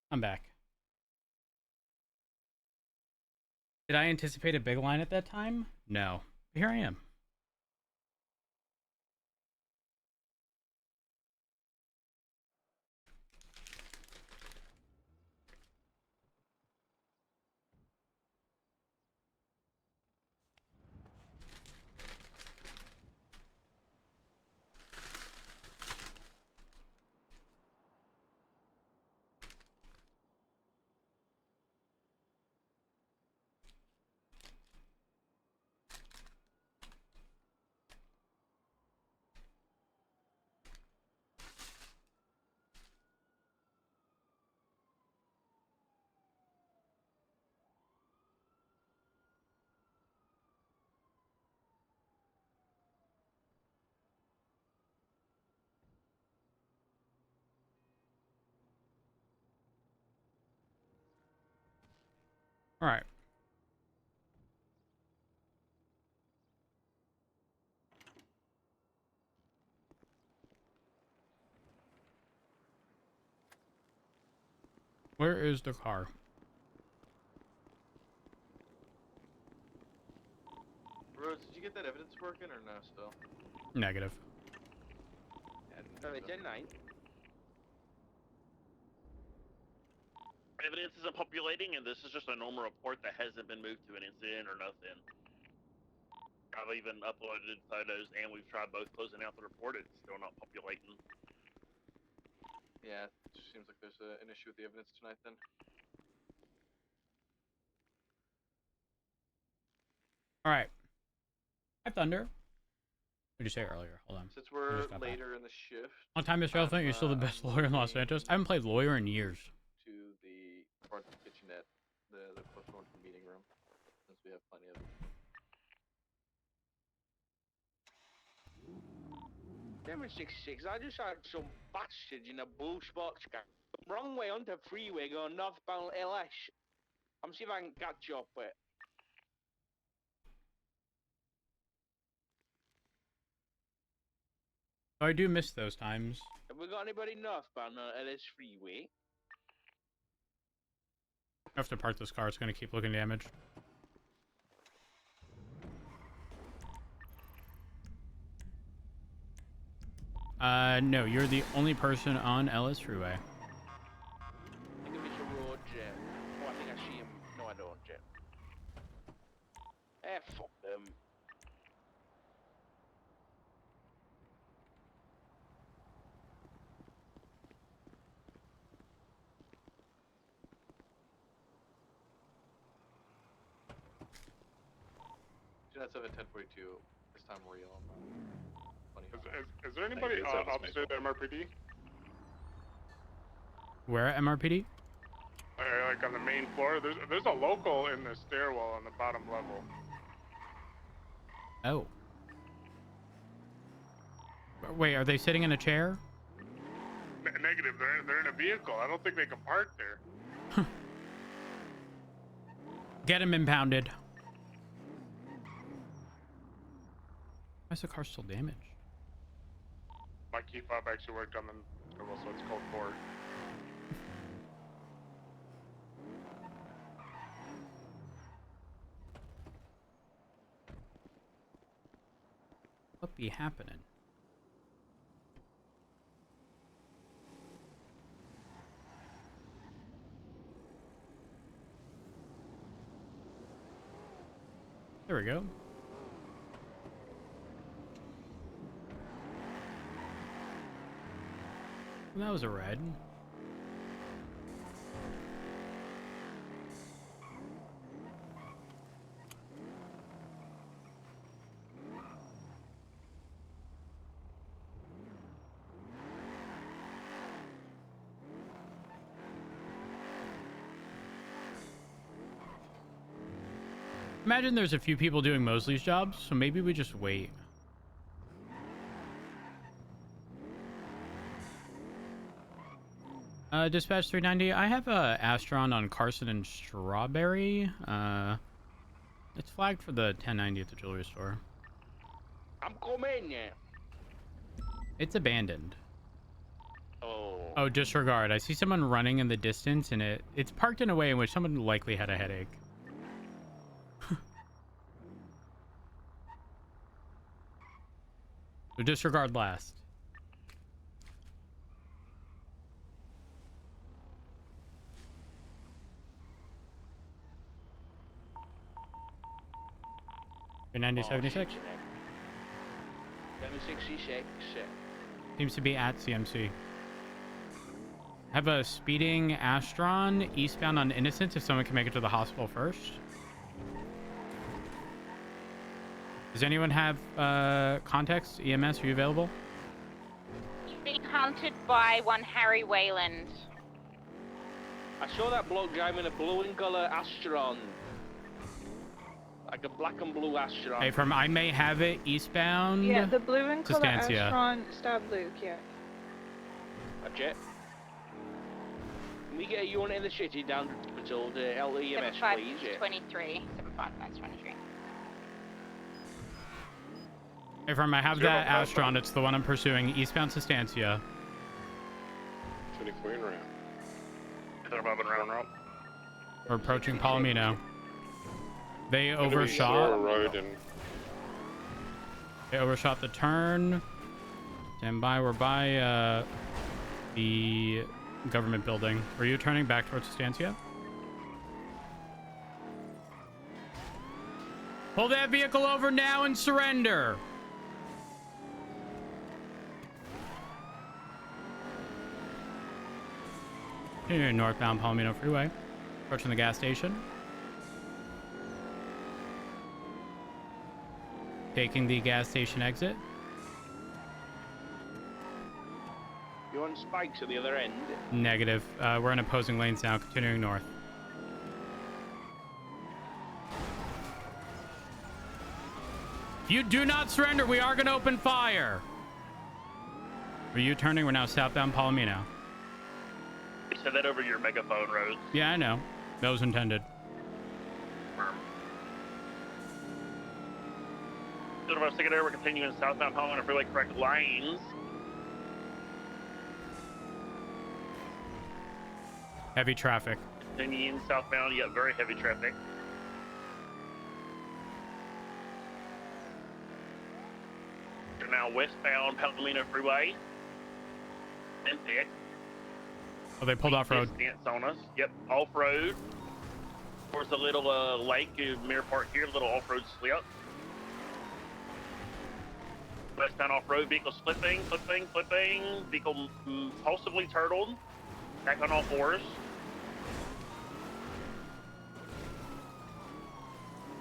I'm back. Did I anticipate a big line at that time? No. But here I am. All right. Where is the car? Rose, did you get that evidence working or no still? Negative. No, it's in 9. Evidence isn't populating, and this is just a normal report that hasn't been moved to an incident or nothing. I've even uploaded photos, and we've tried both closing out the report. It's still not populating. Yeah, it seems like there's an issue with the evidence tonight then. All right. Hi, Thunder. What did you say earlier? Hold on. Since we're later in the shift. Long time, Mr. Elephant. You're still the best lawyer in Los Angeles. I haven't played lawyer in years. To the part of the kitchenette, the postponed meeting room, since we have plenty of. 766, I just had some bastards in a blue sports car. Wrong way onto freeway going northbound LS. I'm see if I can catch up with. I do miss those times. Have we got anybody northbound on LS freeway? I have to park this car. It's going to keep looking damaged. No, you're the only person on Ellis Freeway. I think it's a road jet. Oh, I think I see him. No, I don't, jet. Eh, fuck them. That's of a 1042. This time real. Is there anybody opposite MRPD? Where at MRPD? Like on the main floor? There's a local in the stairwell on the bottom level. Oh. Wait, are they sitting in a chair? Negative. They're in a vehicle. I don't think they can park there. Get him impounded. Why is the car still damaged? My key fob actually worked on the stairwell, so it's called 4. What be happening? There we go. That was a red. Imagine there's a few people doing Mosley's jobs, so maybe we just wait. Dispatch 390, I have a Astron on Carson and Strawberry. It's flagged for the 1090 at the jewelry store. I'm coming, yeah. It's abandoned. Oh. Oh, disregard. I see someone running in the distance, and it's parked in a way in which someone likely had a headache. So disregard last. Oh, 9076 766. seems to be at CMC. Have a speeding Astron eastbound on Innocence if someone can make it to the hospital first. Does anyone have context? EMS, are you available? Being hunted by one Harry Wayland. I saw that bloke driving a blue and colour Astron. Like a black and blue Astron. Hey, from I may have it eastbound. Yeah, the blue and to colour Stancia. Astron stabbed Luke, yeah. That's it. Can we get a unit in the city down to the hospital to LEMS, please? Yeah. 7523. 75523. Hey, from I have that Astron. It's the one I'm pursuing eastbound to Stancia. 24 in round. They're moving around. We're approaching Palomino. They When do we slow overshot. a road and They overshot the turn. Stand by. We're by the government building. Were you turning back towards Stancia? Pull that vehicle over now and surrender. Continuing northbound Palomino Freeway. Approaching the gas station. Taking the gas station exit. You want spikes at the other end? Negative. We're in opposing lanes now, continuing north. If you do not surrender, we are going to open fire. For you turning, we're now southbound Palomino. You said that over your megaphone, Rose. Yeah, I know. That was intended. So if I was thinking there, we're continuing southbound Palomino Freeway, correct lanes. Heavy traffic. Continuing southbound, you got very heavy traffic. You're now westbound Palomino Freeway. Impact. Oh, they pulled off road. Stance on us. Yep, off road. Towards the little lake in Mirror Park here, little off road slip. Westbound off road, vehicle flipping. Vehicle impulsively turtled. Back on all fours.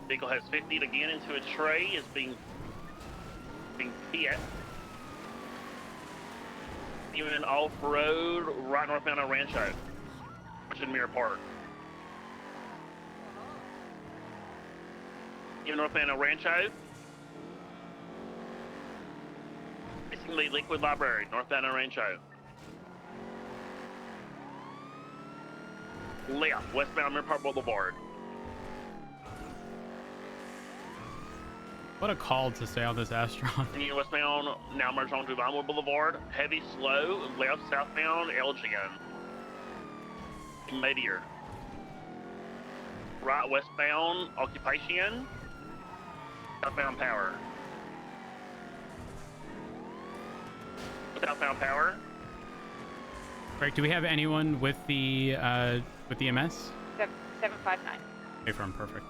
Vehicle has 50 again into a tray. Is being hit. Even off road, right northbound on Rancho, which in Mirror Park. Even northbound on Rancho. Basically, Liquid Library, northbound on Rancho. Left, westbound Mirror Park Boulevard. What a call to stay on this Astron. Continue westbound, now merge onto Vinewood Boulevard. Heavy, slow, left, southbound, Elgin. Meteor. Right, westbound, Occupation. Southbound Power. Southbound Power. Greg, do we have anyone with the MS? 759. Okay, firm, perfect.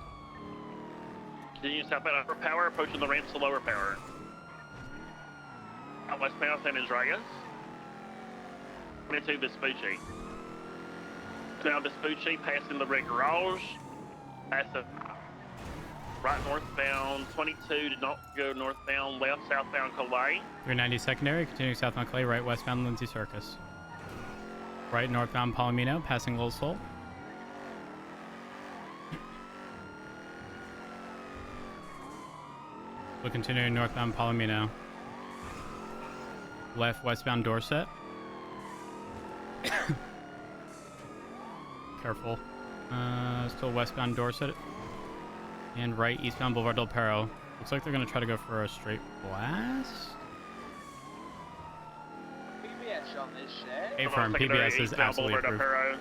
Continue southbound Upper Power, approaching the ramps to Lower Power. Out westbound San Andreas. 22 Vespucci. Now Vespucci, passing the red garage. Pass the right northbound 22, did not go northbound, left southbound Calais. 390 secondary, continuing southbound Clay, right westbound Lindsay Circus. Right northbound Palomino, passing Little Soul. We'll continue northbound Palomino. Left westbound Dorset. Careful. Still westbound Dorset. And right eastbound Boulevard Del Perro. Looks like they're going to try to go for a straight blast. PBS on this set. A firm PBS is absolutely approved.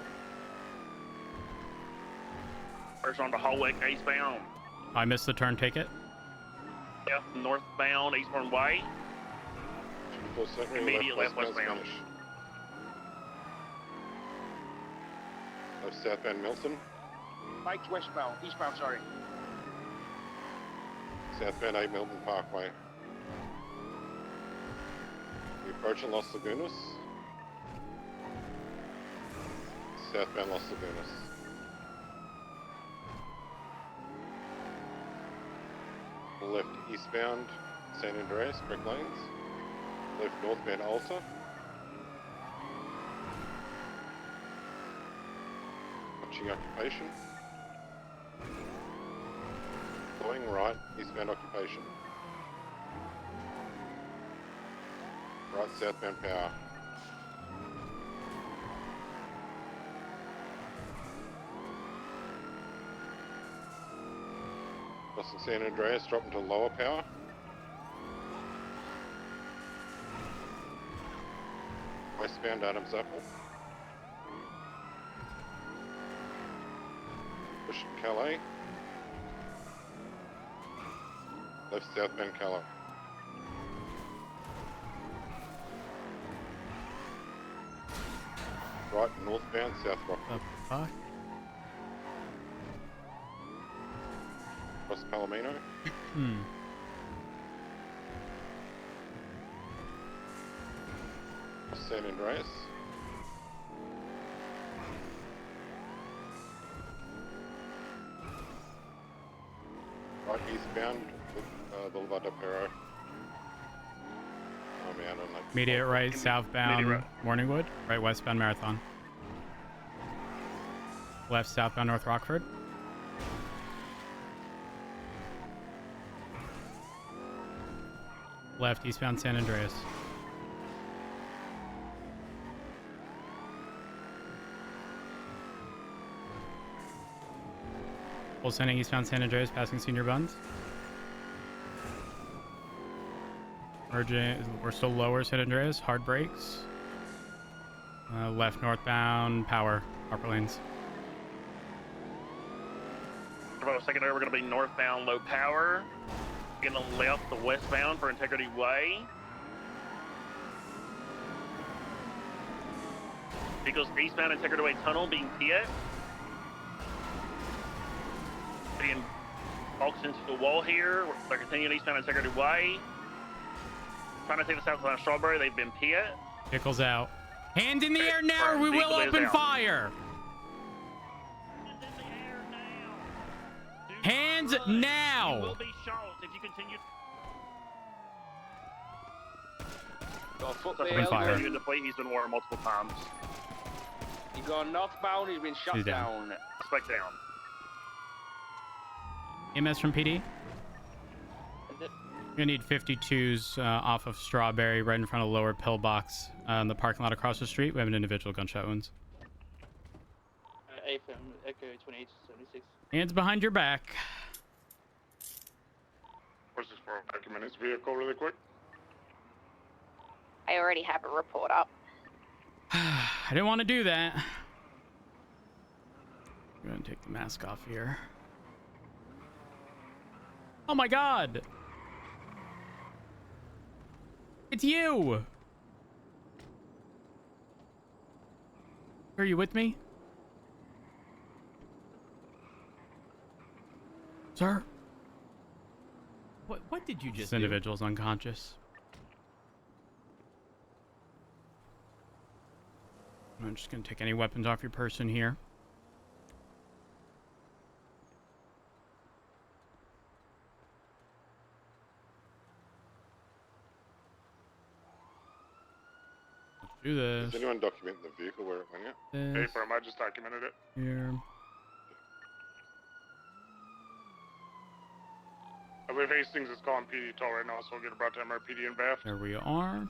First on the Holwick eastbound. I missed the turn, take it. Yep, northbound, Eastbourne Way. Immediate left westbound. Left southbound Milton. Mike's westbound, eastbound, sorry. Southbound 8 Milton Parkway. We approaching Los Lagunas. Southbound Los Lagunas. Left eastbound San Andreas, Brick Lanes. Left northbound Alta. Watching occupation. Going right, eastbound occupation. Right, southbound power. Crossing San Andreas, dropping to lower power. Westbound Adams Apple. Pushing Calais. Left southbound Calais. Right northbound South Rock. The fuck? Cross Palomino. Cross San Andreas. Right eastbound Boulevard del Perro. Oh man, I'm like... Immediate right, southbound right. Morningwood. Right, westbound Marathon. Left, southbound North Rockford. Left, eastbound San Andreas. Full sending eastbound San Andreas, passing Senior Buns. We're still lower San Andreas, hard brakes. Left northbound, power, upper lanes. About a second there, we're going to be northbound, low power. Getting left to westbound for Integrity Way. Vehicles eastbound Integrity Way tunnel being hit. Being boxed into the wall here. They're continuing eastbound Integrity Way. Trying to take the southbound Strawberry. They've been hit. Vehicles out. Hands in the air now, or we Vehicle will is open out. fire. Hands You now. will be shot if you continue. Got a foot Open bail. fire. In the fleet, he's been warned multiple times. You going northbound, he's been shot He's down. down. Suspect down. EMS from PD. You're gonna need 52s off of Strawberry, right in front of lower pillbox in the parking lot across the street. We have an individual gunshot wounds. A from Echo 2876. Hands behind your back. Where's this for? Document his vehicle really quick. I already have a report up. I didn't want to do that. I'm gonna take the mask off here. Oh my god! It's you! Are you with me? Sir? What did you just This do? individual's unconscious. I'm just gonna take any weapons off your person here. Let's do this. Does anyone document the vehicle where it went out? Hey, This firm, I just documented it. here. I believe Hastings is calling PD toll right now, so we'll get about to MRPD and BAF. There we are.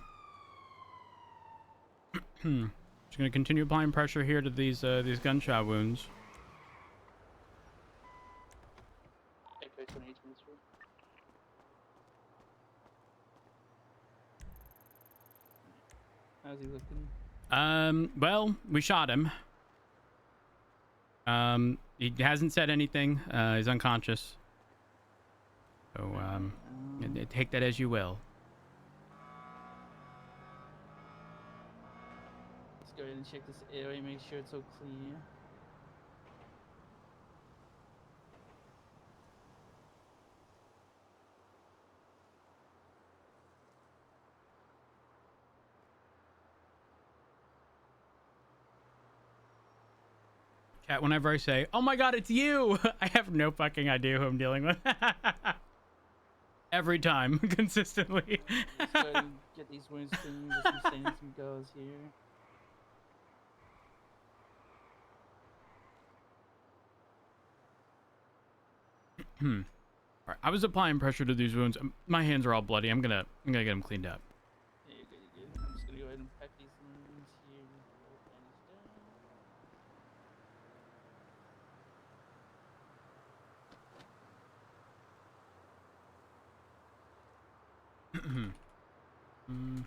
Just gonna continue applying pressure here to these gunshot wounds. Echo 2823. How's he looking? Well, we shot him. He hasn't said anything. He's unconscious. So, take that as you will. Let's go ahead and check this area, make sure it's all clear. Chat, whenever I say, "Oh my god, it's you," I have no fucking idea who I'm dealing with. Every time, consistently. Let's go ahead and get these wounds clean. Just some stains and goes here. Alright, I was applying pressure to these wounds. My hands are all bloody. I'm gonna get them cleaned up. Yeah, you're good, you're good. I'm just gonna go ahead and pack these wounds here. All bandaged Mm. down.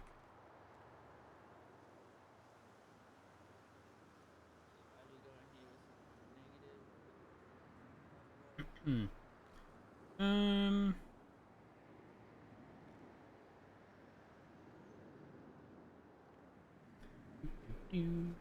How you going here? Is it negative? Um. You.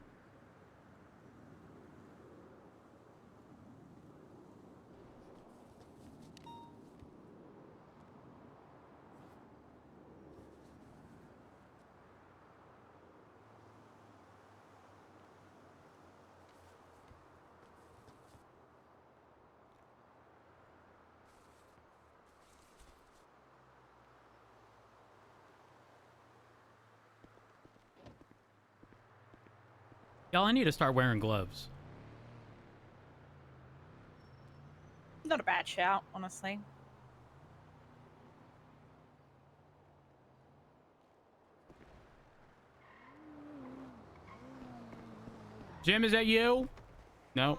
Y'all, I need to start wearing gloves. Not a bad shout, honestly. Jim, is that you? No.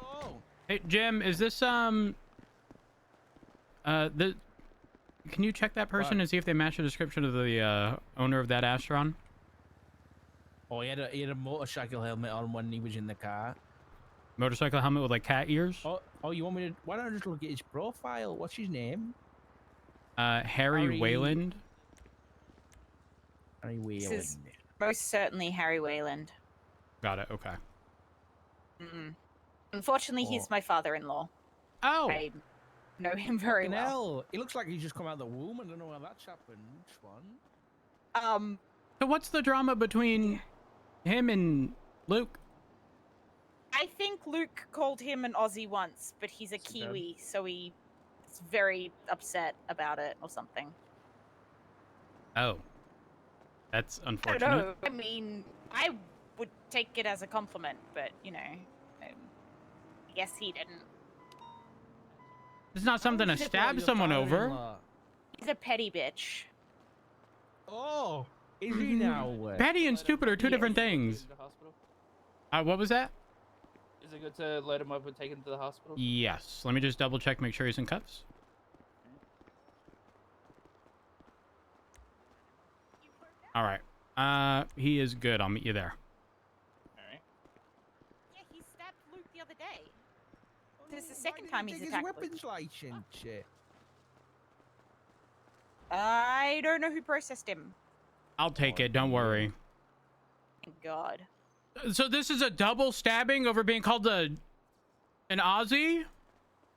Hey, Jim, is this the? Can you check that person and see if they match the description of the owner of that Astron? Oh, he had a motorcycle helmet on when he was in the car. Motorcycle helmet with like cat ears? Oh, you want me to? Why don't I just look at his profile? What's his name? Harry Wayland. Harry This Wayland. is most certainly Harry Wayland. Got it. Okay. Unfortunately, he's my father-in-law. Oh. I know him very Fucking well. hell. He looks like he's just come out of the womb. I don't know how that's happened. Which one? So what's the drama between him and Luke? I think Luke called him an Aussie once, but he's a Kiwi, so he's very upset about it or something. Oh. That's I unfortunate. don't know. I mean, I would take it as a compliment, but, you know, I guess he didn't. It's not something to stab someone over. He's a petty bitch. Oh, is he now? Petty and stupid are two different things. What was that? Is it good to load him up and take him to the hospital? Yes. Let me just double check, make sure he's in cuffs. All right. He is good. I'll meet you there. Alright. Yeah, he stabbed Luke the other day. This is the second time he's his attacked Luke. weapons license. I don't know who processed him. I'll take it. Don't worry. Thank God. So this is a double stabbing over being called an Aussie?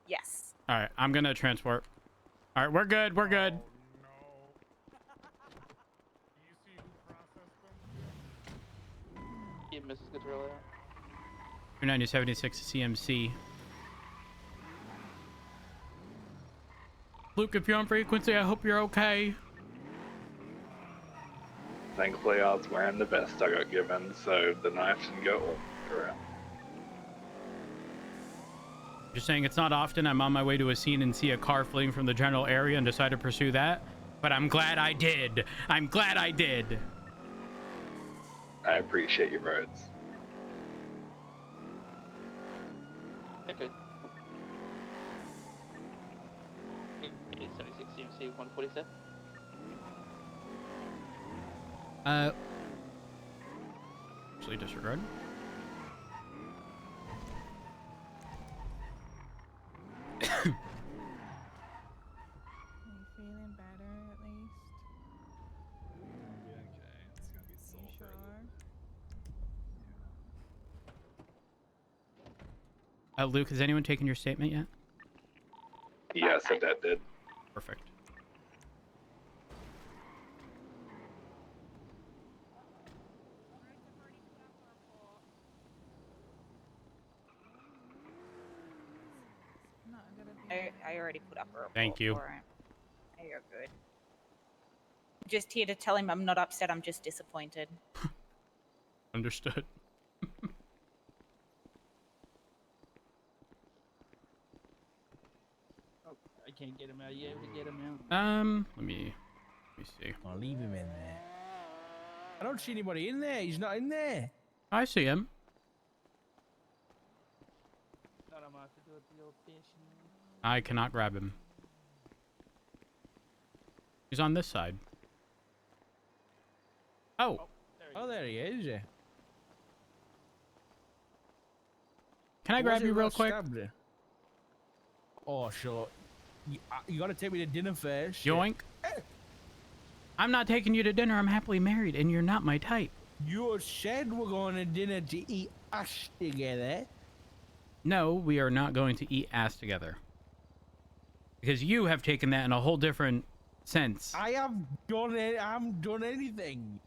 Yes. All right. I'm going to transport. All right. We're good. We're good. Yeah, Mrs. Gatorilla. 29076 CMC. Luke, if you're on frequency, I hope you're okay. Thankfully, I was wearing the vest I got given, so the knife didn't go all the way around. Just saying, it's not often I'm on my way to a scene and see a car fleeing from the general area and decide to pursue that, but I'm glad I did. I'm glad I did. I appreciate your words. Okay. 76 CMC 147. Actually, disregard. Are you feeling better at least? Okay, it's gonna be so You sure? Luke, has anyone taken your statement yet? Yes, that did. Perfect. Not gonna be. I already put up a report. Thank you. For it. Oh, you're good. Just here to tell him I'm not upset. I'm just disappointed. Understood. Oh, I can't get him out. You able to get him out? Let me see. I'll leave him in there. I don't see anybody in there. He's not in there. I see him. Thought I might have to do it the old-fashioned. I cannot grab him. He's on this side. Oh. Oh, there he is. Yeah. Can I grab you real quick? Oh, sure. You gotta take me to dinner first. Yoink. I'm not taking you to dinner. I'm happily married, and you're not my type. You said we're going to dinner to eat ass together. No, we are not going to eat ass together. Because you have taken that in a whole different sense. I haven't done anything.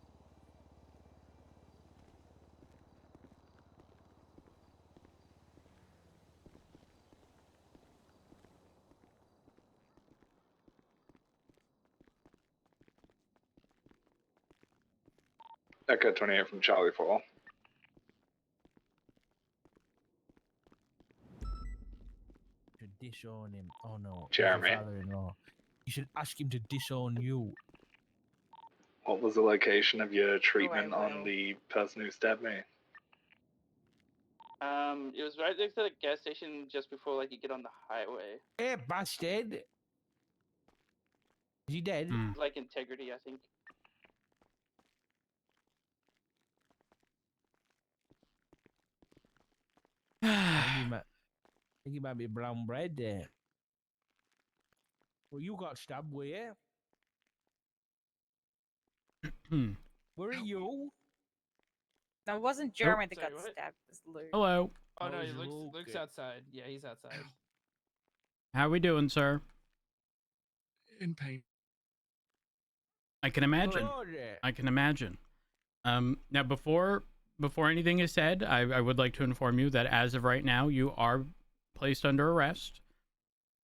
Echo 28 from Charlie 4. To disown him. Oh no. Jeremy. He's your father-in-law. You should ask him to disown you. What was the location of your treatment will. on the person who stabbed me? It was right next to the gas station, just before like you get on the highway. Hey, bastard. Is he dead? Like Integrity, I think. I think he might be brown bread there. Well, you got stabbed, were you? Were it you? No, it wasn't Jeremy that Sorry, got what? stabbed. It was Luke. Hello. Oh no, was Luke's Luke. outside. Yeah, he's outside. How we doing, sir? In pain. I can imagine. Oh, yeah. I can imagine. Now, before anything is said, I would like to inform you that as of right now, you are placed under arrest.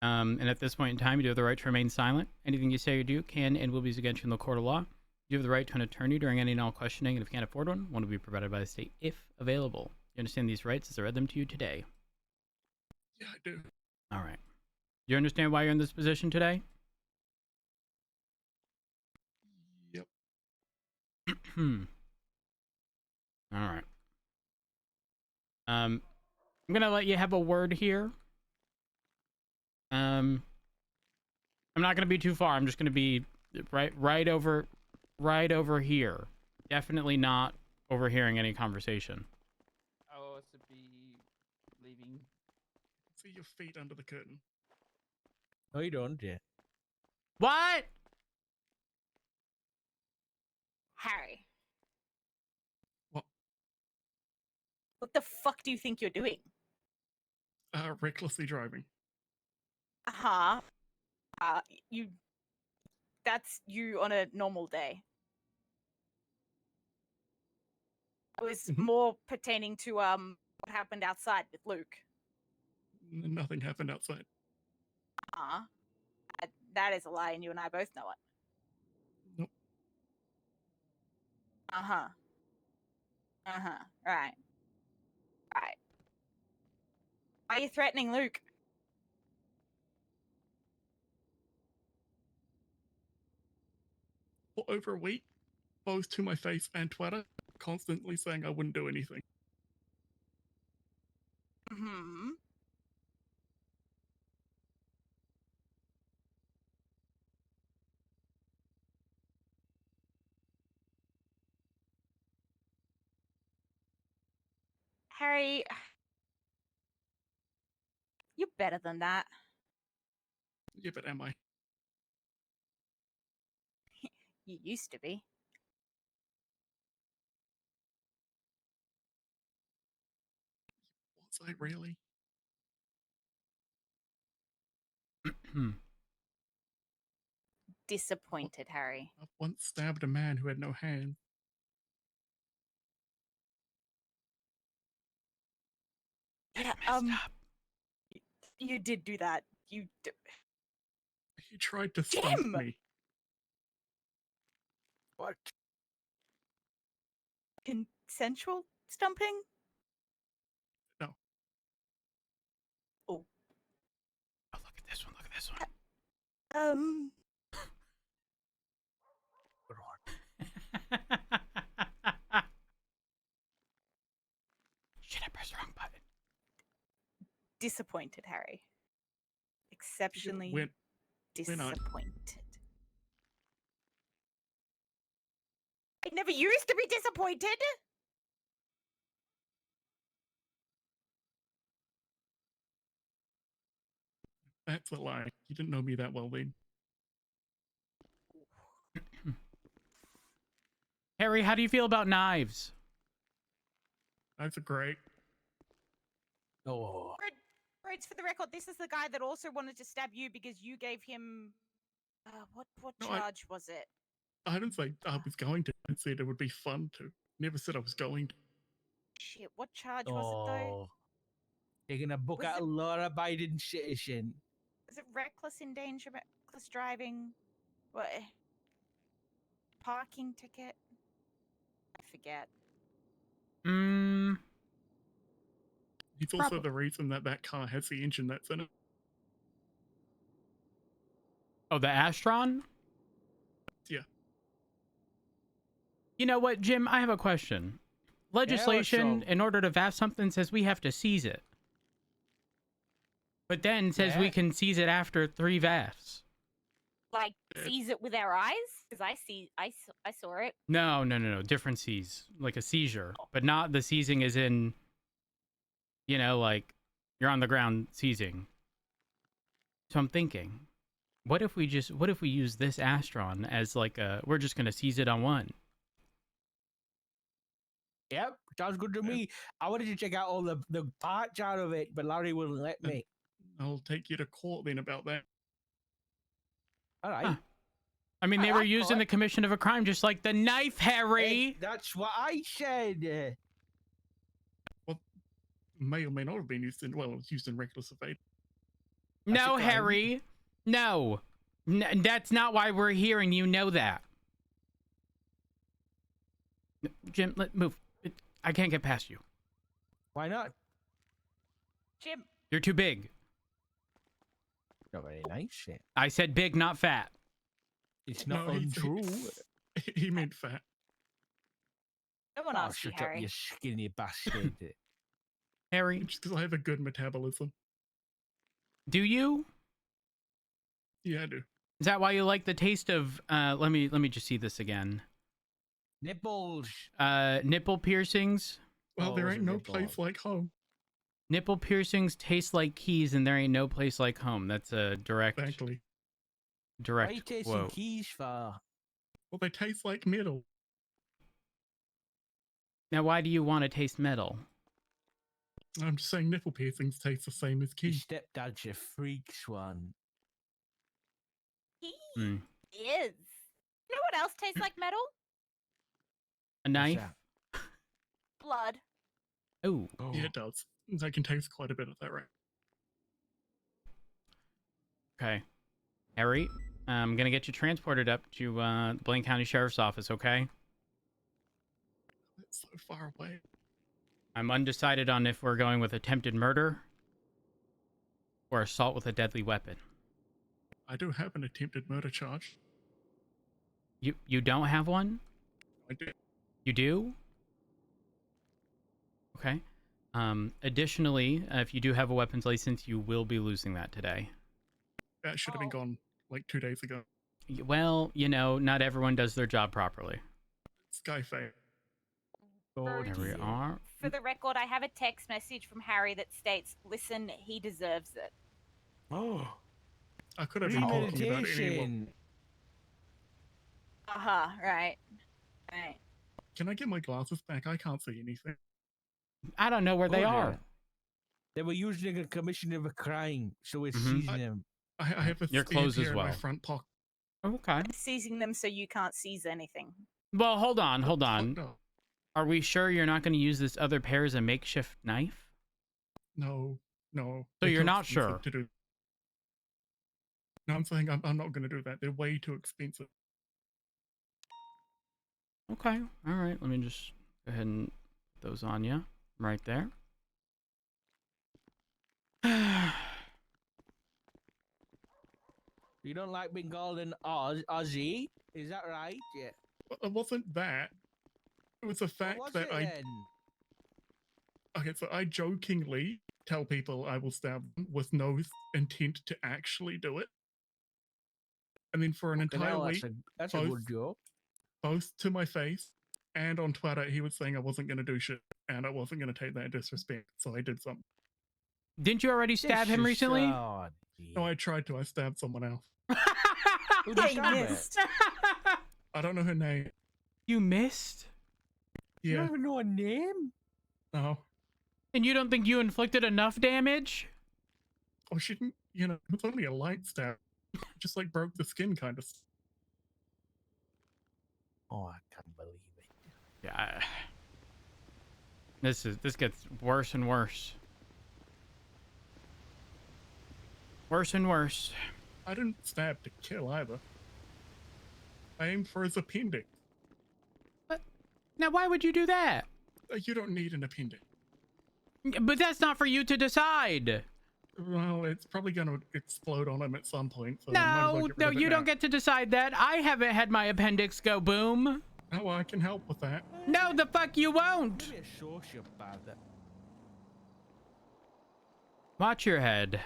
And at this point in time, you do have the right to remain silent. Anything you say or do can and will be used against you in the court of law. You have the right to an attorney during any and all questioning, and if you can't afford one will be provided by the state if available. You understand these rights as I read them to you today? Yeah, I do. All right. You understand why you're in this position today? Yep. All right. I'm gonna let you have a word here. I'm not gonna be too far. I'm just gonna be right over here. Definitely not overhearing any conversation. I was to be leaving. See your feet under the curtain. No, you don't, yeah. What? Harry. What? What the fuck do you think you're doing? Recklessly driving. Uh-huh. You... That's you on a normal day. It was more pertaining to, what happened outside with Luke. Nothing happened outside. Uh-huh. That is a lie, and you and I both know it. Nope. Uh-huh. Uh-huh. Right. Right. Why are you threatening Luke? For over a week, both to my face and Twitter, constantly saying I wouldn't do anything. Mm-hmm. Harry, you're better than that. Yeah, but am I? You used to be. Was I really? Disappointed, Harry. I've once stabbed a man who had no hand. Yeah, you did do that. You He tried to stump Jim! me. What? Consensual stumping? No. Oh. Oh, look at this one. Look at this one. Shit, I pressed the wrong button. Disappointed, Harry. Exceptionally When disappointed. I never used to be disappointed. That's a lie. You didn't know me that well, then. Harry, how do you feel about knives? That's a great. Oh. Rhodes, for the record, this is the guy that also wanted to stab you because you gave him. What No, charge was it? I didn't say I was going to. I said it would be fun to. Never said I was going to. Shit, what charge was it though? You're gonna book Was out it- a law-abiding citizen. Was it reckless endangerment, reckless driving? What? Parking ticket? I forget. It's also the reason that car has the engine that's in it. Oh, the Astron? Yeah. You know what, Jim? I have a question. Legislation, in order to VAF something, says we have to seize it. But then says we can seize it after 3 VAFs. Like, seize it with our eyes? Because I saw it. No. Different seize. Like a seizure. But not the seizing as in, you know, like, you're on the ground seizing. So I'm thinking, what if we use this Astron as like we're just going to seize it on one? Yep, sounds good to me. I wanted to check out all the parts out of it, but Larry wouldn't let me. I'll take you to court then about that. All right. Huh. I mean, they were used in the commission of a crime, just like the knife, Harry. That's what I said. Well, may or may not have been used in. Well, it was used in reckless evade. No, Harry. No. That's not why we're here, and you know that. Jim, move. I can't get past you. Why not? Jim. You're too big. Not very nice shit. I said big, not fat. It's not untrue. He meant fat. No one asked you, shut up, Harry. you skinny bastard. Harry. Just because I have a good metabolism. Do you? Yeah, I do. Is that why you like the taste of let me just see this again. Nipples. Nipple piercings. Well, there ain't no place like home. Nipple piercings taste like keys, and there ain't no place like home. That's a direct Exactly. direct Why are you tasting quote. keys for? Well, they taste like metal. Now, why do you want to taste metal? I'm just saying nipple piercings taste the same as Your keys. stepdad's a freak swan. He Hmm. is. You know what else tastes like metal? A knife? Blood. Oh. Yeah, it does. I can taste quite a bit of that, right? Okay. Harry, I'm gonna get you transported up to Blaine County Sheriff's Office, okay? It's so far away. I'm undecided on if we're going with attempted murder or assault with a deadly weapon. I do have an attempted murder charge. You don't have one? I do. You do? Okay. Additionally, if you do have a weapons license, you will be losing that today. That should have been gone like 2 days ago. Well, you know, not everyone does their job properly. Skyfair. Oh, There we dear. are. For the record, I have a text message from Harry that states, "Listen, he deserves it." Oh, I could have been talking about anyone. premeditation. Right. Right. Can I get my glasses back? I can't see anything. I don't know where they Oh, are. dear. They were using a commission of a crime, so we're Mhm. seizing them. I have a Your spare clothes pair as in my well. front pocket. Okay. Seizing them so you can't seize anything. Well, hold on. No, Are we sure you're not going to use this other pair as a makeshift knife? no. So They're you're too not expensive sure? to do. No, I'm saying I'm not going to do that. They're way too expensive. Okay. All right. Let me just go ahead and put those on you right there. You don't like being called an Aussie? Is that right? Yeah. It wasn't that. It was the fact What's that it then? Okay, so I jokingly tell people I will stab them with no intent to actually do it. And then for an Fucking entire hell, week, that's a good joke. both to my face and on Twitter, he was saying I wasn't going to do shit and I wasn't going to take that disrespect. So I did something. Didn't you already stab him recently? Oh, No, I tried to. I stabbed someone else. Who did you He stab it? missed. I don't know her name. You missed? You Yeah, don't even know a name? no. And you don't think you inflicted enough damage? Oh, she didn't, it was only a light stab. Just like broke the skin kind of. Oh, I can't believe it. Yeah. This gets worse and worse. Worse and worse. I didn't stab to kill either. I aimed for his appendix. Now, why would you do that? You don't need an appendix. But that's not for you to decide. Well, it's probably going to explode on him at some point. So I might as well No, get rid of it you now. don't get to decide that. I haven't had my appendix go boom. Oh, I can help with that. No, the fuck you won't. Give me a sociopath. Watch your head.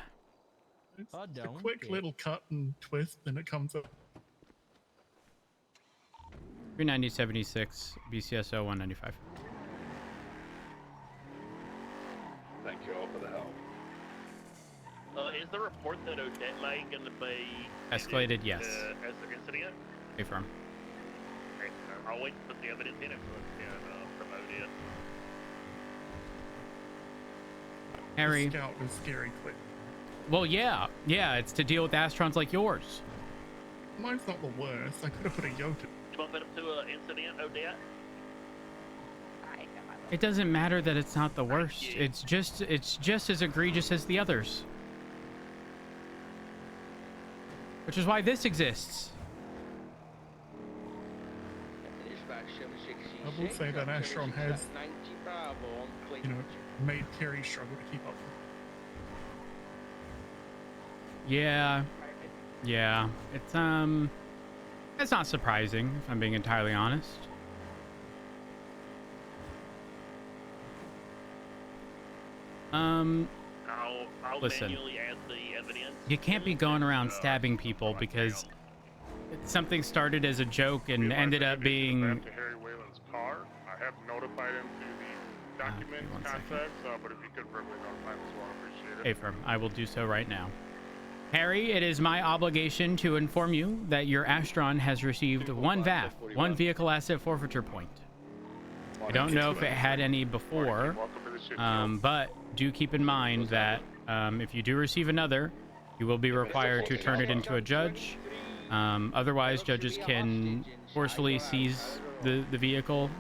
It's I a don't quick care. little cut and twist, and it comes up. 390.76 BCSO 195. Thank you all for the help. Is the report that Odette May going to be Escalated, yes. as an incident? Hey, firm. Okay, I'll wait to put the evidence in it so we can promote it. Harry. The scout is scary quick. Well, yeah. Yeah, it's to deal with astrons like yours. Mine's not the worst. I could have put a yoke. You bump it up to an incident, Odette? It doesn't matter that it's not the worst. It's just as egregious as the others. Which is why this exists. I will say that Astron has, made Terry struggle to keep up with. Yeah. Yeah. It's not surprising, if I'm being entirely honest. I'll Listen. manually add the evidence. You can't be going around stabbing people because something started as a joke and ended up being... To Harry Whalen's car. I have notified him through the documents, one second. contracts, but if you could verbally notify him as well, I appreciate it. Hey, firm. I will do so right now. Harry, it is my obligation to inform you that your Astron has received one VAF, one vehicle asset forfeiture point. I don't know if it had any before, but do keep in mind that if you do receive another, you will be required to turn it into a judge. Otherwise, judges can forcefully seize the vehicle.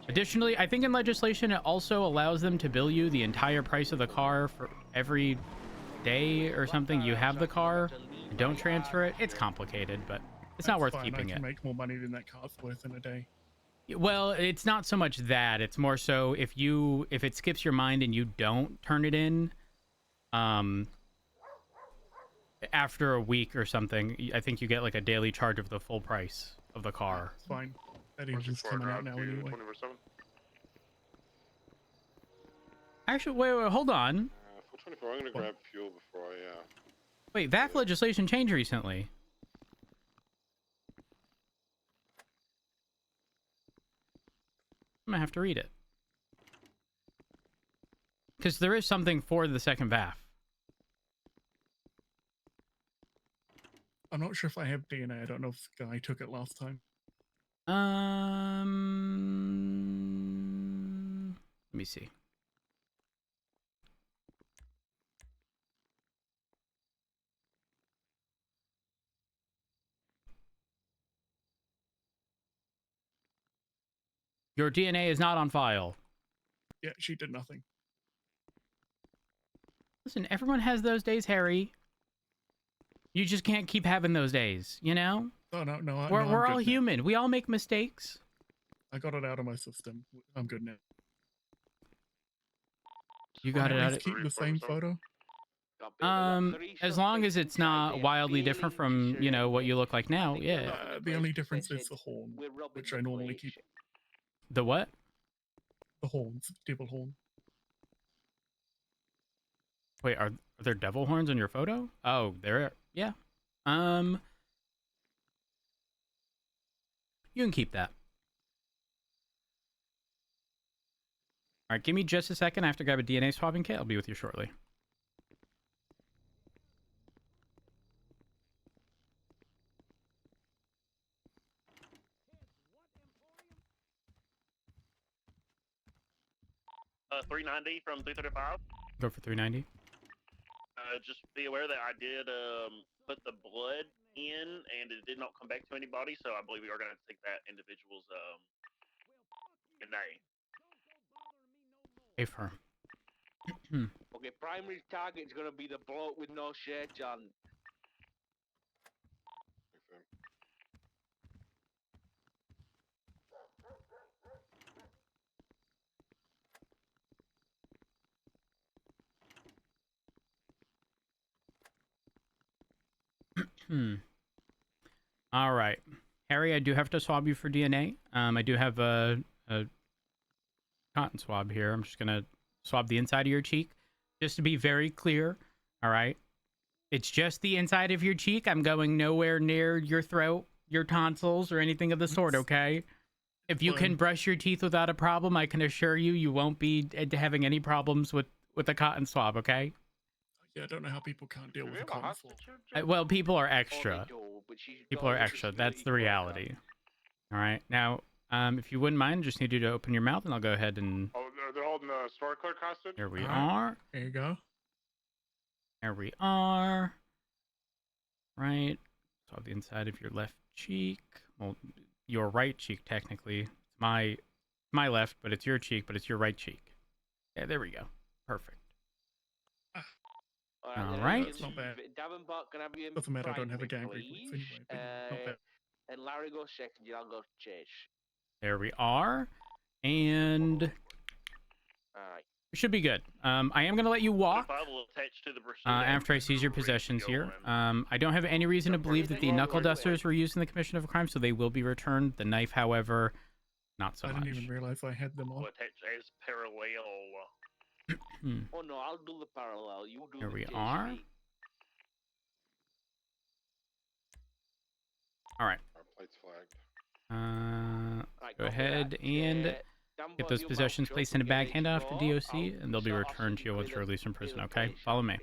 Additionally, I think in legislation, it also allows them to bill you the entire price of the car for every day or something you have the car. Don't transfer it. It's complicated, but it's not worth keeping I it. can make more money than that car's worth in a day. Well, it's not so much that. It's more so if it skips your mind and you don't turn it in, after a week or something, I think you get like a daily charge of the full price of the car. It's fine. That engine's coming out now anyway. Actually, wait, hold on. 424, I'm gonna grab fuel before I, Wait, VAF legislation changed recently. I'm gonna have to read it. Because there is something for the second VAF. I'm not sure if I have DNA. I don't know if the guy took it last time. Let me see. Your DNA is not on file. Yeah, she did nothing. Listen, everyone has those days, Harry. You just can't keep having those days, you know? Oh, no. We're I'm all good now. human. We all make mistakes. I got it out of my system. I'm good now. You got it At out. least keep the same photo. As long as it's not wildly different from, you know, what you look like now, yeah. The only difference is the horn, which I normally keep. The what? The horns, devil horn. Wait, are there devil horns on your photo? Oh, there. Yeah. You can keep that. All right, give me just a second. I have to grab a DNA swabbing kit. I'll be with you shortly. $390 from 335. Go for 390. Just be aware that I did put the blood in, and it did not come back to anybody. So I believe we are going to take that individual's name. A firm. Okay, primary target is gonna be the bloke with no shirt on. All right, Harry, I do have to swab you for DNA. I do have a cotton swab here. I'm just gonna swab the inside of your cheek, just to be very clear. All right, it's just the inside of your cheek. I'm going nowhere near your throat, your tonsils, or anything of the sort. Okay. If you can brush your teeth without a problem, I can assure you, you won't be having any problems with a cotton swab. Okay. Yeah, I don't know how people can't deal with a cotton swab. Well, people are extra. People are extra. That's the reality. All right. Now, if you wouldn't mind, just need you to open your mouth, and I'll go ahead and. Oh, they're holding the store clerk hostage? Here we are. There you go. There we are. Right. So the inside of your left cheek. Well, your right cheek, technically. It's my left, but it's your cheek, but it's your right cheek. Yeah, there we go. Perfect. All right. That's not bad. Davenport, can I have you in Doesn't matter, I don't have a gang please? reflex anyway, but not bad. And Larry goes second, I'll go chase. There we are. And Alright. we should be good. I am going to let you walk Attached to the after I seize your possessions here. I don't have any reason to believe that the knuckle dusters were used in the commission of a crime, so they will be returned. The knife, however, not so much. I didn't even realize I had them on. Attached as parallel. Oh no, I'll do the parallel. You do Here the we chase are. feet. All right. Our plate's flagged. Right, Go copy ahead that. and Davenport, get those you possessions mount placed up in a and bag get handed it off to for. DOC, and they'll be I'll returned to you once you're released from prison, okay? Follow me.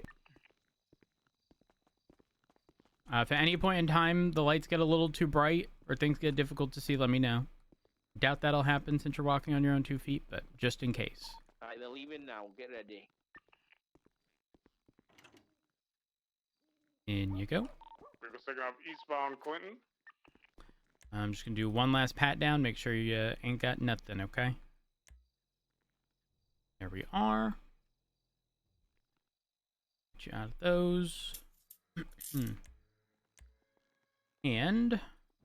If at any point in time the lights get a little too bright or things get difficult to see, let me know. Doubt that'll happen since you're walking on your own 2 feet, but just in case. Alright, they're leaving now. Get ready. In you go. We're going to take off eastbound Clinton. I'm just going to do one last pat down. Make sure you ain't got nothing, okay? There we are. Get you out of those. And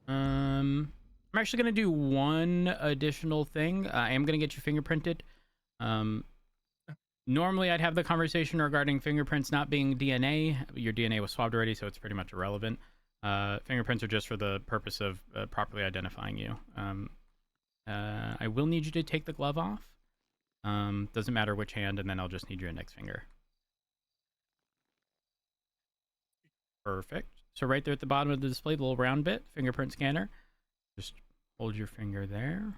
I'm actually going to do one additional thing. I am going to get you fingerprinted. Normally I'd have the conversation regarding fingerprints not being DNA. Your DNA was swabbed already, so it's pretty much irrelevant. Fingerprints are just for the purpose of properly identifying you. I will need you to take the glove off. Doesn't matter which hand, and then I'll just need your index finger. Perfect. So right there at the bottom of the display, the little round bit, fingerprint scanner. Just hold your finger there.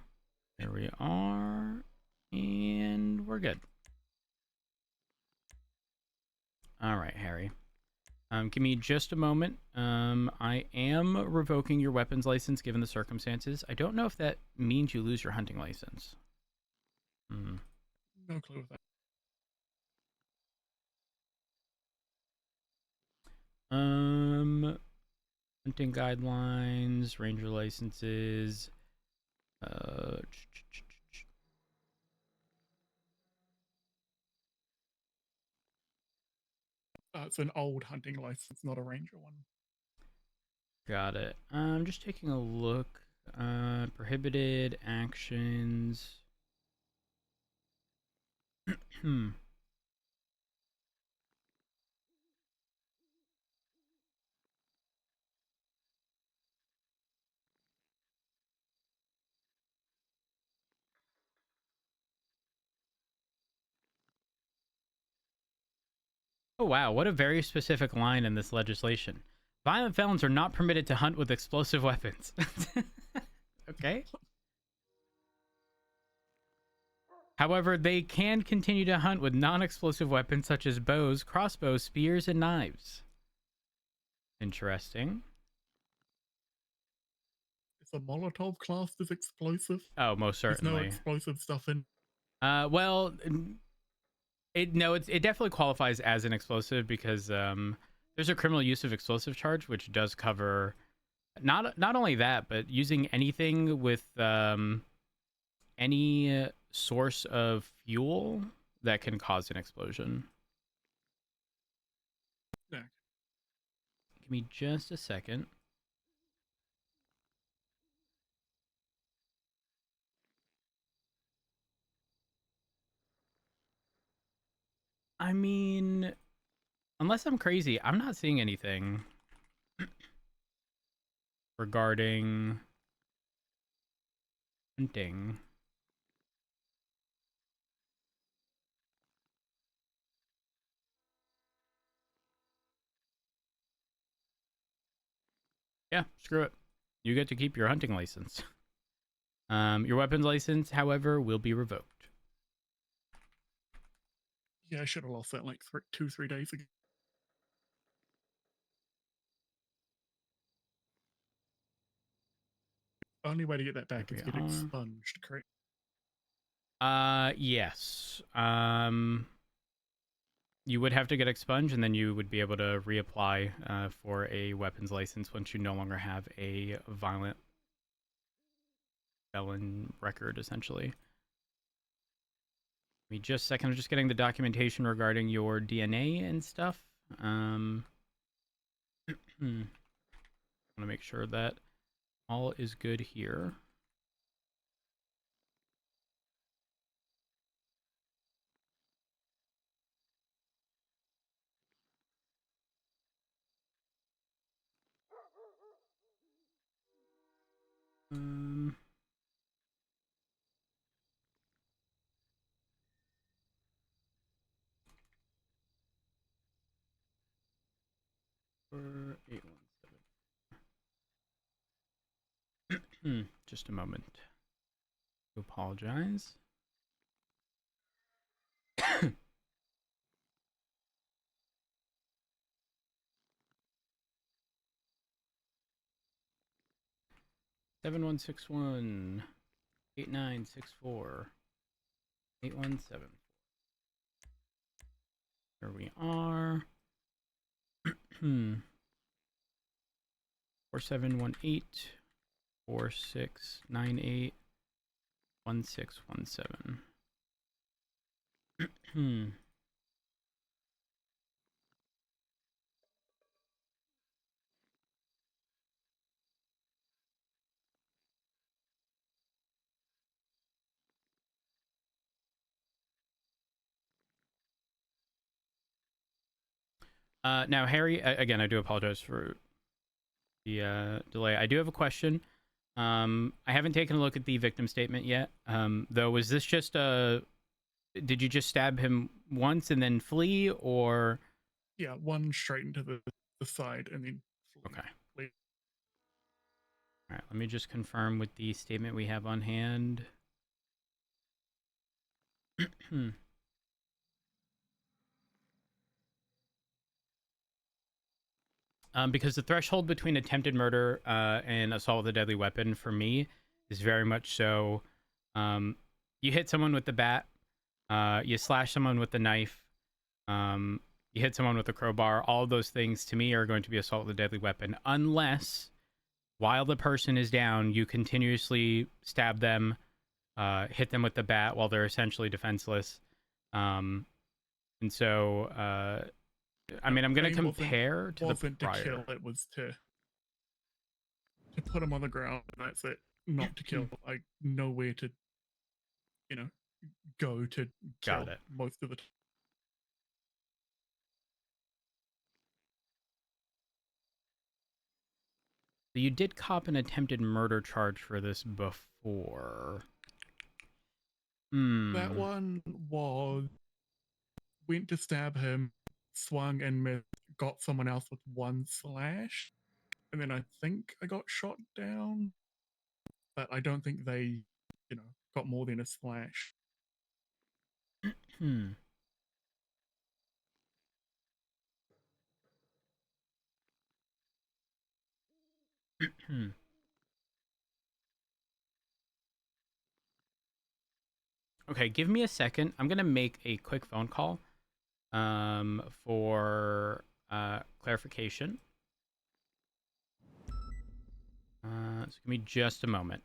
There we are. And we're good. All right, Harry. Give me just a moment. I am revoking your weapons license given the circumstances. I don't know if that means you lose your hunting license. No clue with that. Hunting guidelines, ranger licenses. It's an old hunting license, not a ranger one. Got it. I'm just taking a look. Prohibited actions. Oh wow, what a very specific line in this legislation. Violent felons are not permitted to hunt with explosive weapons. Okay. However, they can continue to hunt with non-explosive weapons such as bows, crossbows, spears, and knives. Interesting. Is a Molotov classed as explosive? Oh, most There's no certainly. explosive stuff in. Well, it definitely qualifies as an explosive because there's a criminal use of explosive charge, which does cover not only that, but using anything with any source of fuel that can cause an explosion. Yeah. Give me just a second. I mean, unless I'm crazy, I'm not seeing anything regarding hunting. Yeah, screw it. You get to keep your hunting license. Your weapons license, however, will be revoked. Yeah, I should have lost that like 2-3 days ago. Only way to get that back is get expunged, correct? Yes. You would have to get expunged, and then you would be able to reapply for a weapons license once you no longer have a violent felon record, essentially. Give me just a second. I'm just getting the documentation regarding your DNA and stuff. I want to make sure that all is good here. For 817. Just a moment. I apologize. Seven 161 8964 817. Here we are. 4718 4698 1617. Now, Harry, again, I do apologize for the delay. I do have a question. I haven't taken a look at the victim statement yet. Though, was this just did you just stab him once and then flee, or? Yeah, one straight into the side and then flee. Okay. All right, let me just confirm with the statement we have on hand. Because the threshold between attempted murder and assault with a deadly weapon for me is very much so. You hit someone with the bat, you slash someone with the knife, you hit someone with a crowbar. All of those things to me are going to be assault with a deadly weapon, unless while the person is down, you continuously stab them, hit them with the bat while they're essentially defenseless. And so, I mean, I'm going to compare to the wasn't to prior. kill, it was to put him on the ground. That's it. Not to kill. Like nowhere to, go to kill. Got it. Most of the time. So you did cop an attempted murder charge for this before. That one was went to stab him, swung and missed, got someone else with one slash, and then I think I got shot down, but I don't think they, got more than a slash. Okay, give me a second. I'm gonna make a quick phone call for clarification. So give me just a moment.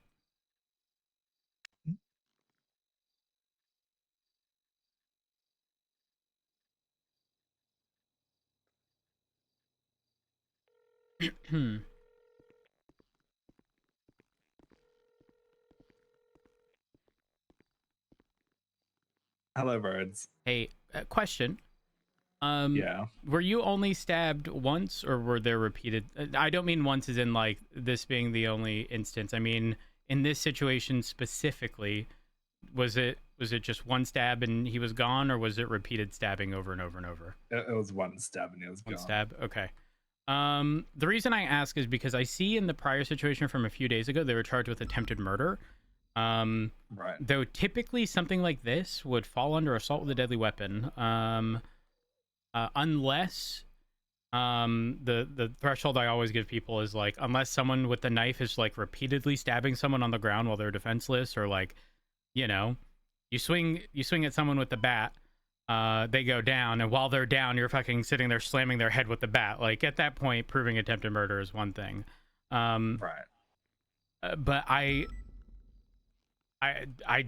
Hello, birds. Hey, question. Yeah. Were you only stabbed once, or were there repeated? I don't mean once as in like this being the only instance. I mean in this situation specifically, was it just one stab and he was gone, or was it repeated stabbing over and over and over? It was one stab and he was gone. One stab. Okay. The reason I ask is because I see in the prior situation from a few days ago they were charged with attempted murder. Right. Though typically something like this would fall under assault with a deadly weapon. Unless the threshold I always give people is like, unless someone with the knife is like repeatedly stabbing someone on the ground while they're defenseless, or like, you swing at someone with the bat, they go down, and while they're down, you're fucking sitting there slamming their head with the bat. Like at that point, proving attempted murder is one thing. Right. But I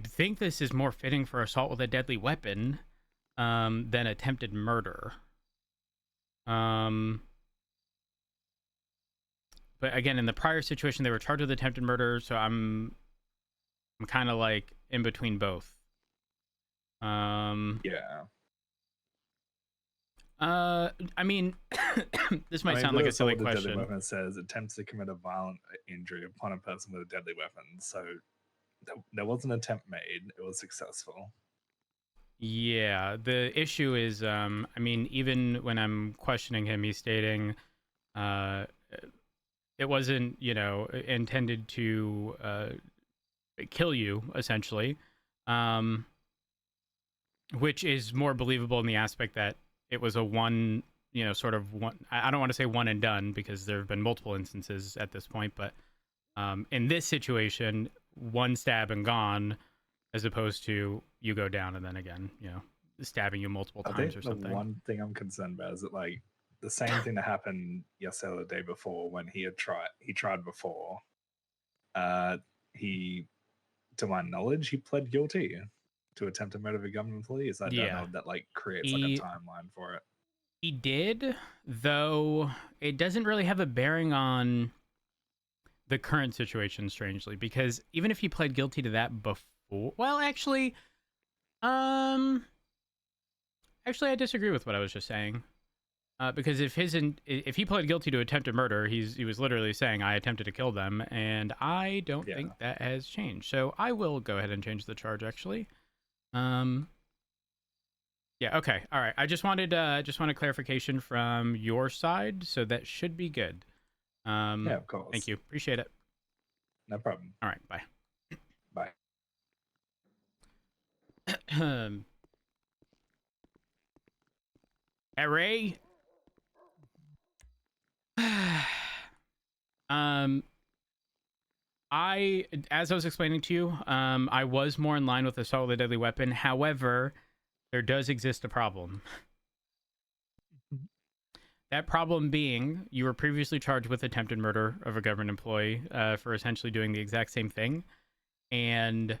think this is more fitting for assault with a deadly weapon than attempted murder. But again, in the prior situation, they were charged with attempted murder, so I'm kind of like in between both. Yeah. I mean, this might sound like a silly question. Deadly weapon says attempts to commit a violent injury upon a person with a deadly weapon. So there was an attempt made. It was successful. Yeah, the issue is, I mean, even when I'm questioning him, he's stating it wasn't, intended to kill you, essentially, which is more believable in the aspect that it was a one, sort of one, I don't want to say one and done, because there have been multiple instances at this point, but in this situation, one stab and gone, as opposed to you go down and then again, stabbing you multiple times or something. The one thing I'm concerned about is that like the same thing that happened yesterday or the day before when he tried before. He, to my knowledge, he pled guilty to attempted murder of a government employee. I don't know if that like creates like a timeline for it. He did, though it doesn't really have a bearing on the current situation, strangely, because even if he pled guilty to that before, well, actually, I disagree with what I was just saying, because if he pled guilty to attempted murder, he was literally saying I attempted to kill them, and I don't think that has changed. So I will go ahead and change the charge, actually. Yeah. Okay. All right. I just wanted clarification from your side, so that should be good. Yeah, of course. Thank you. Appreciate it. No problem. All right. Bye. Bye. Ray. As I was explaining to you, I was more in line with assault with a deadly weapon. However, there does exist a problem. That problem being, you were previously charged with attempted murder of a government employee for essentially doing the exact same thing. And